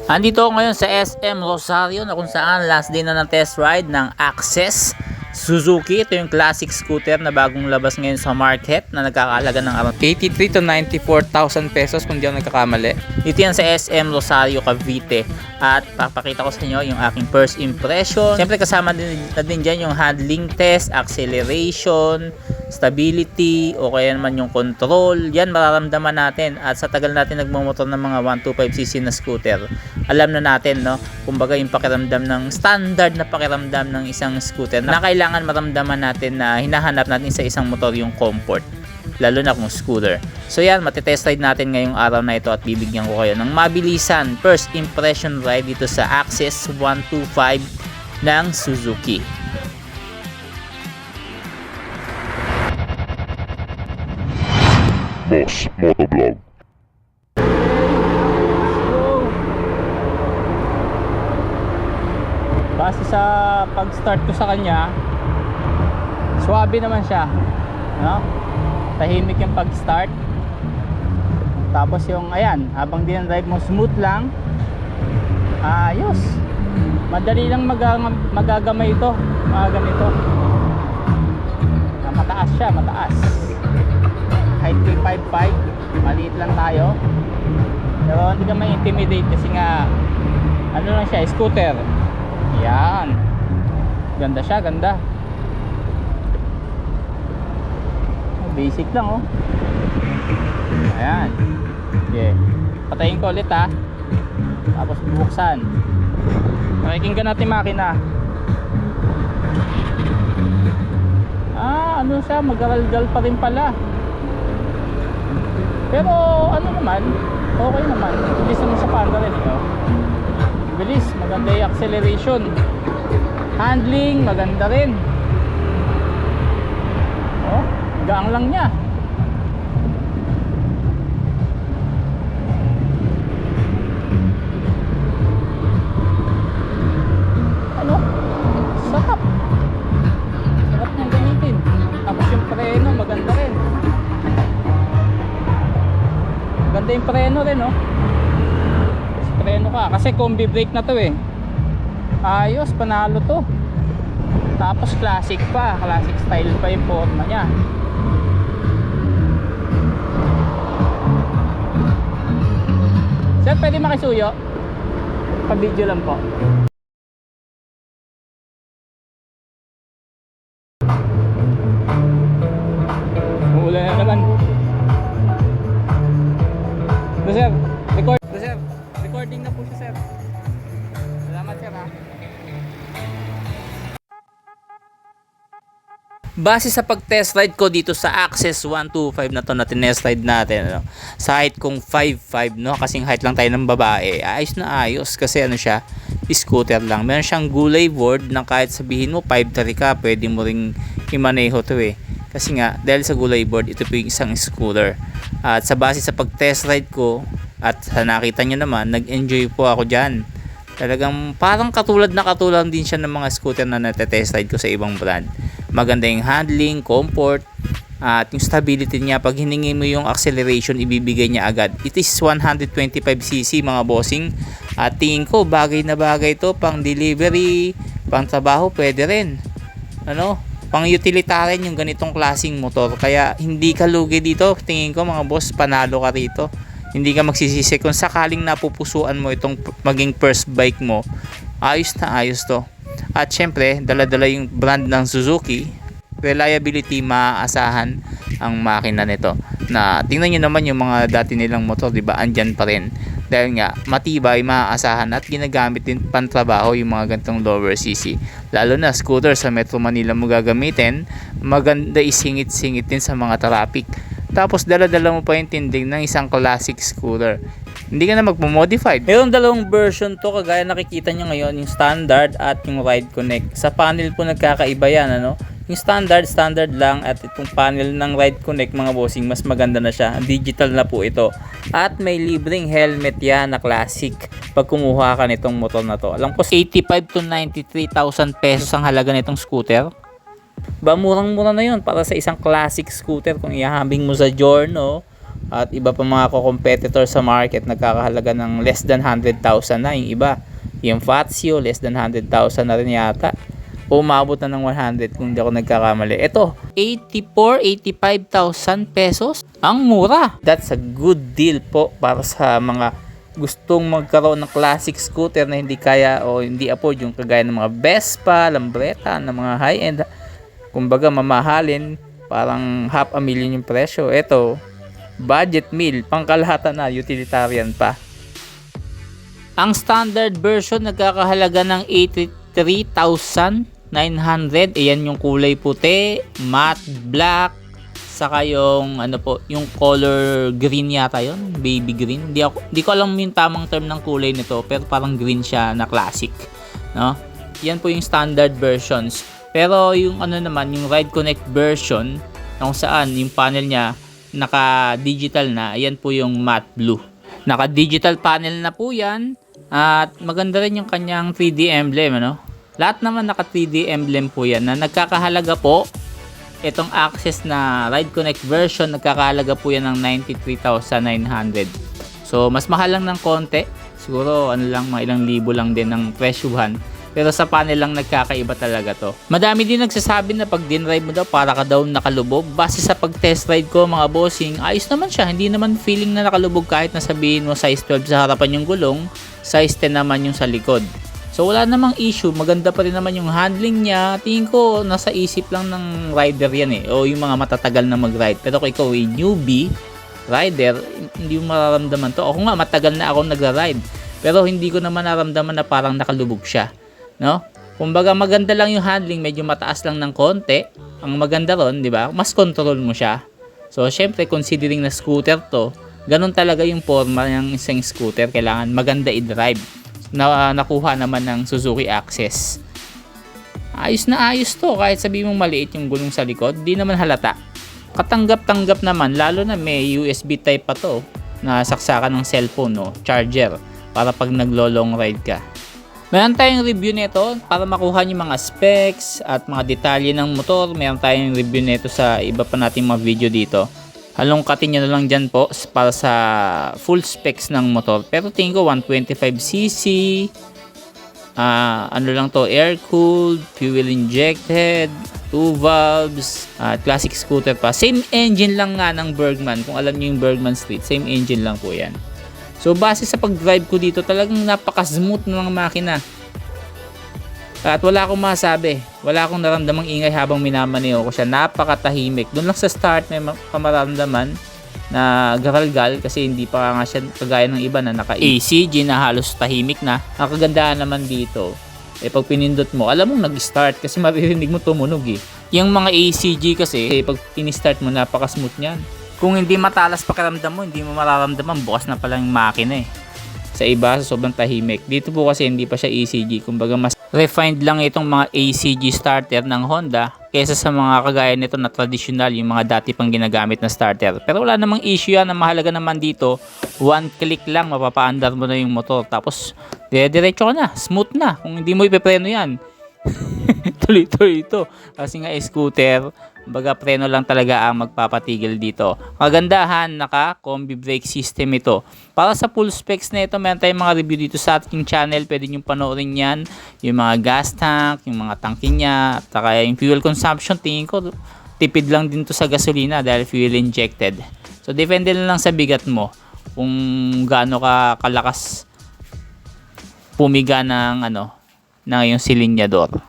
Andito ako ngayon sa SM Rosario na kung saan last day na ng test ride ng Access Suzuki. Ito yung classic scooter na bagong labas ngayon sa market na nagkakahalaga ng around 83 to 94,000 pesos kung di ako nagkakamali. Dito yan sa SM Rosario, Cavite. At papakita ko sa inyo yung aking first impression. Siyempre kasama din dyan yung handling test, acceleration, stability, o kaya naman yung control. Yan mararamdaman natin. At sa tagal natin nagmamotor ng mga 125cc na scooter, alam na natin, no, kumbaga yung pakiramdam ng standard na pakiramdam ng isang scooter na kailangan maramdaman natin na hinahanap natin sa isang motor, yung comfort, lalo na kung scooter. So yan, matitest ride natin ngayong araw na ito at bibigyan ko kayo ng mabilisan first impression ride dito sa Access 125 ng Suzuki. Boss Motovlog. Base sa pag-start ko sa kanya, swabe naman siya, no? Tahimik yung pag-start. Tapos yung ayan, habang dinadrive mo smooth lang, ayos. Madali lang magagamay ito, mga ganito. Mataas siya, mataas. Height 355, maliit lang tayo. Pero hindi ka ma-intimidate kasi nga ano lang siya, scooter. Yan. Ganda siya, ganda. Basic lang, oh. Ayan. Okay. Patayin ko ulit, ha. Tapos bubuksan. Pakikinggan natin makina. Ano siya, mag-aral-gal pa rin pala. Pero ano naman, okay naman. Bilis naman sa panda rin, oh. Bilis, maganda yung acceleration. Handling, maganda rin. Oh, gaang lang niya. Ano? Sarap. Sarap niyang gamitin. Tapos yung preno, maganda rin. Maganda yung preno rin, oh. Preno ka kasi combi brake na to, eh. Ayos, panalo to. Tapos classic pa, classic style pa yung forma niya. Sir, pwede makisuyo? Pa-video lang po. Uulan na naman. So, sir, recording na po siya, sir. Salamat, sir, ha. Base sa pag-test ride ko dito sa Access 125 na to na tinest ride natin, ano, sa height kong 5'5", no, kasing height lang tayo ng babae, ayos na ayos kasi ano siya, scooter lang. Meron siyang gulay board na kahit sabihin mo 5'3" ka, pwede mo ring imaneho to, eh. Kasi nga, dahil sa gulay board, ito po yung isang scooter. At sa base sa pag-test ride ko, at sa nakita nyo naman, nag-enjoy po ako dyan. Talagang parang katulad din siya ng mga scooter na natetest ride ko sa ibang brand. Maganda yung handling, comfort, at yung stability niya. Pag hiningi mo yung acceleration, ibibigay niya agad. It is 125cc, mga bossing. At tingin ko, bagay na bagay to pang delivery, pang trabaho, pwede rin. Ano? Pang utilitarian yung ganitong klaseng motor. Kaya hindi ka lugi dito. Tingin ko, mga boss, panalo ka rito. Hindi ka magsisisi kung sakaling napupusuan mo itong maging first bike mo. Ayos na ayos to. At syempre, dala-dala yung brand ng Suzuki. Reliability, maaasahan ang makina nito. Na tingnan nyo naman yung mga dati nilang motor, di ba? Andyan pa rin. Dahil nga, matibay, maaasahan at ginagamit din pantrabaho yung mga gantong lower cc. Lalo na scooter sa Metro Manila mo gagamitin, maganda isingit-singit din sa mga traffic. Tapos dala-dala mo pa yung tinding ng isang classic scooter. Hindi ka na magmo-modified. Mayroong dalawang version to, kagaya nakikita nyo ngayon, yung standard at yung ride connect. Sa panel po nagkakaiba yan, ano? Yung standard lang, at itong panel ng ride connect, mga bossing, mas maganda na siya. Digital na po ito. At may libreng helmet yan na classic pag kumuha ka nitong motor na to. Alam ko 85 to 93,000 pesos ang halaga nitong scooter. Ba, murang-mura na yun para sa isang classic scooter kung ihahambing mo sa Giorno At iba pa mga competitor sa market nagkakahalaga ng less than 100,000 na yung iba. Yung Fazio less than 100,000 na rin yata. O umabot na ng 100 kung hindi ako nagkakamali. Ito, 85,000 pesos. Ang mura. That's a good deal po para sa mga gustong magkaroon ng classic scooter na hindi kaya o hindi afford yung kagaya ng mga Vespa, Lambretta, ng mga high-end. Kumbaga mamahalin, parang half a million yung presyo. Ito, budget meal, pangkalahatan na, utilitarian pa. Ang standard version nagkakahalaga ng 83,900. Ayan yung kulay puti, matte black, saka yung ano po, yung color green yata yon, baby green. Di ko alam yung tamang term ng kulay nito, pero parang green siya na classic, no? Yan po yung standard versions. Pero yung ano naman, yung Ride Connect version, kung saan yung panel niya naka-digital na, ayan po yung matte blue. Naka-digital panel na po yan. At maganda rin yung kanyang 3D emblem, ano? Lahat naman naka 3D emblem po yan na nagkakahalaga po. Itong Access na Ride Connect version, nagkakahalaga po yan ng 93,900. So, mas mahal lang ng konti. Siguro, ano lang, mga ilang libo lang din ng presyuhan. Pero sa panel lang nagkakaiba talaga to. Madami din nagsasabi na pag din-ride mo daw, para ka daw nakalubog. Base sa pag-test ride ko mga bossing, ayos naman siya. Hindi naman feeling na nakalubog kahit na sabihin mo size 12 sa harapan yung gulong, size 10 naman yung sa likod. So wala namang issue, maganda pa rin naman yung handling niya. Tingin ko nasa isip lang ng rider yan eh, o yung mga matatagal na mag-ride. Pero kung ikaw ay newbie rider, hindi mo mararamdaman to. Ako nga matagal na ako nagra-ride, pero hindi ko naman naramdaman na parang nakalubog siya, no? Kumbaga maganda lang yung handling, medyo mataas lang ng konti. Ang maganda ron, di ba? Mas control mo siya. So syempre considering na scooter to, ganun talaga yung forma ng isang scooter, kailangan maganda i-drive. Nakuha naman ng Suzuki Access. Ayos na ayos to, kahit sabihin mong maliit yung gulong sa likod, di naman halata. Katanggap-tanggap naman, lalo na may USB type pa to na saksakan ng cellphone, no? Charger, para pag naglo-long ride ka. Meron tayong review nito para makuha niyo mga specs at mga detalye ng motor. Meron tayong review nito sa iba pa nating mga video dito. Halongkatin nyo na lang dyan po para sa full specs ng motor. Pero tingin ko 125cc, ano lang to, air-cooled, fuel-injected, 2 valves, classic scooter pa. Same engine lang nga ng Bergman. Kung alam nyo yung Bergman Street, same engine lang po yan. So base sa pag-drive ko dito, talagang napaka-smooth ng makina. At wala akong masabi. Wala akong naramdamang ingay habang minamaneho ko siya. Napakatahimik. Doon lang sa start may mararamdaman na garalgal kasi hindi pa nga siya kagaya ng iba na naka-ACG na halos tahimik na. Ang kagandahan naman dito, pag pinindot mo, alam mong nag-start kasi maririnig mo tumunog eh. Yung mga ACG kasi, pag in-start mo, napaka-smooth niyan. Kung hindi matalas pakiramdam mo, hindi mo mararamdaman, bukas na pala yung makina eh. Sa iba, sobrang tahimik. Dito po kasi hindi pa siya ACG. Kumbaga mas refined lang itong mga ACG starter ng Honda kaysa sa mga kagaya nito na traditional, yung mga dati pang ginagamit na starter. Pero wala namang issue yan. Ang mahalaga naman dito, one click lang, mapapaandar mo na yung motor. Tapos, diretso ka na, smooth na. Kung hindi mo ipepreno yan, tuloy-tuloy ito. Kasi nga scooter, baga preno lang talaga ang magpapatigil dito. Kagandahan, naka-combi brake system ito. Para sa full specs na ito, meron tayong mga review dito sa ating channel. Pwede nyo panoorin yan. Yung mga gas tank, yung mga tangke niya, at saka yung fuel consumption, tingin ko tipid lang din to sa gasolina dahil fuel injected. So depende lang sa bigat mo kung gaano ka kalakas pumiga ng ng yung silinyador.